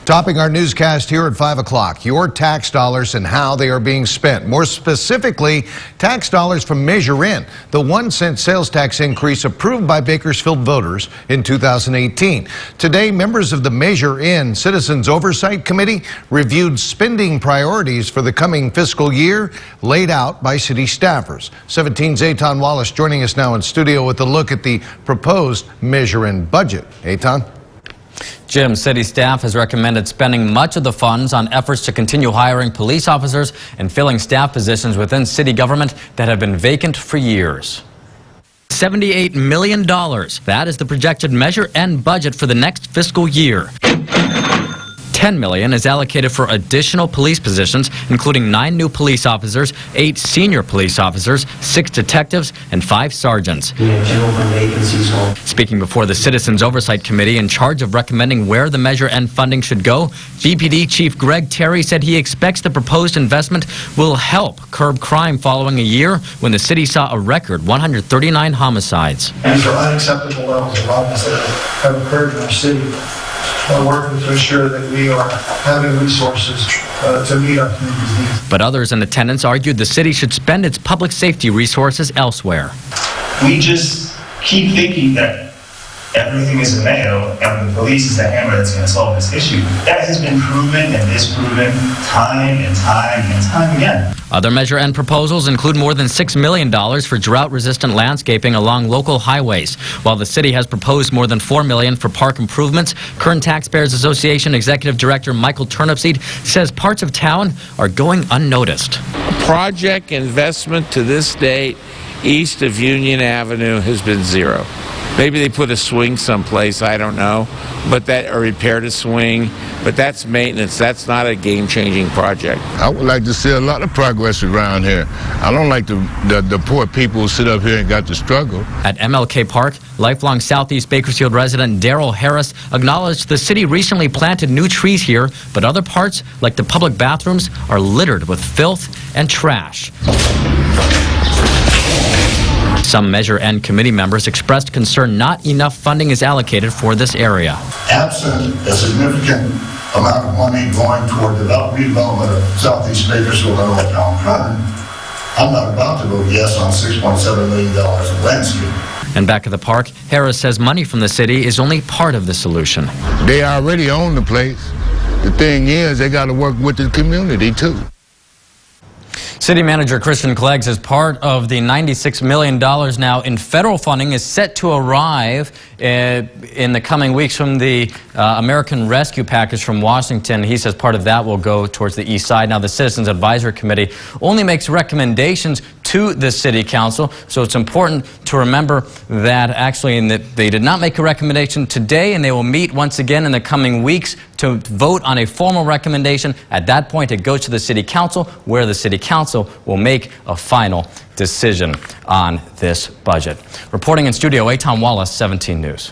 Topping our newscast here at 5 o'clock, your tax dollars and how they are being spent. More specifically, tax dollars from Measure N, the 1-cent sales tax increase approved by Bakersfield voters in 2018. Today, members of the Measure N Citizens Oversight Committee reviewed spending priorities for the coming fiscal year laid out by city staffers. 17's Eitan Wallace joining us now in studio with a look at the proposed Measure N budget. Eitan? Jim, city staff has recommended spending much of the funds on efforts to continue hiring police officers and filling staff positions within city government that have been vacant for years. $78 million. That is the projected Measure N budget for the next fiscal year. $10 million is allocated for additional police positions, including 9 new police officers, 8 senior police officers, 6 detectives, and 5 sergeants. Speaking before the Citizens Oversight Committee in charge of recommending where the Measure N funding should go, BPD Chief Greg Terry said he expects the proposed investment will help curb crime following a year when the city saw a record 139 homicides. These are unacceptable levels of violence that have occurred in our city. We're working to ensure that we are having resources to meet our community's needs. But others in attendance argued the city should spend its public safety resources elsewhere. We just keep thinking that everything is a nail and the police is the hammer that's going to solve this issue. That has been proven and disproven time and time and time again. Other Measure N proposals include more than $6 million for drought-resistant landscaping along local highways, while the city has proposed more than $4 million for park improvements. Kern Taxpayers Association Executive Director Michael Turnipseed says parts of town are going unnoticed. Project investment to this date east of Union Avenue has been zero. Maybe they put a swing someplace, I don't know, but or repaired a swing, but that's maintenance. That's not a game-changing project. I would like to see a lot of progress around here. I don't like the poor people who sit up here and got to struggle. At MLK Park, lifelong Southeast Bakersfield resident Daryl Harris acknowledged the city recently planted new trees here, but other parts, like the public bathrooms, are littered with filth and trash. Some Measure N committee members expressed concern not enough funding is allocated for this area. Absent a significant amount of money going toward redevelopment of Southeast Bakersfield and Old Town Common, I'm not about to vote yes on $6.7 million of landscape. And back at the park, Harris says money from the city is only part of the solution. They already own the place. The thing is, they got to work with the community, too. City Manager Christian Clegg says part of the $96 million now in federal funding is set to arrive in the coming weeks from the American Rescue Package from Washington. He says part of that will go towards the east side. Now, the Citizens Advisory Committee only makes recommendations to the City Council, so it's important to remember that actually they did not make a recommendation today, and they will meet once again in the coming weeks to vote on a formal recommendation. At that point, it goes to the City Council, where the City Council will make a final decision on this budget. Reporting in studio, Eitan Wallace, 17 News.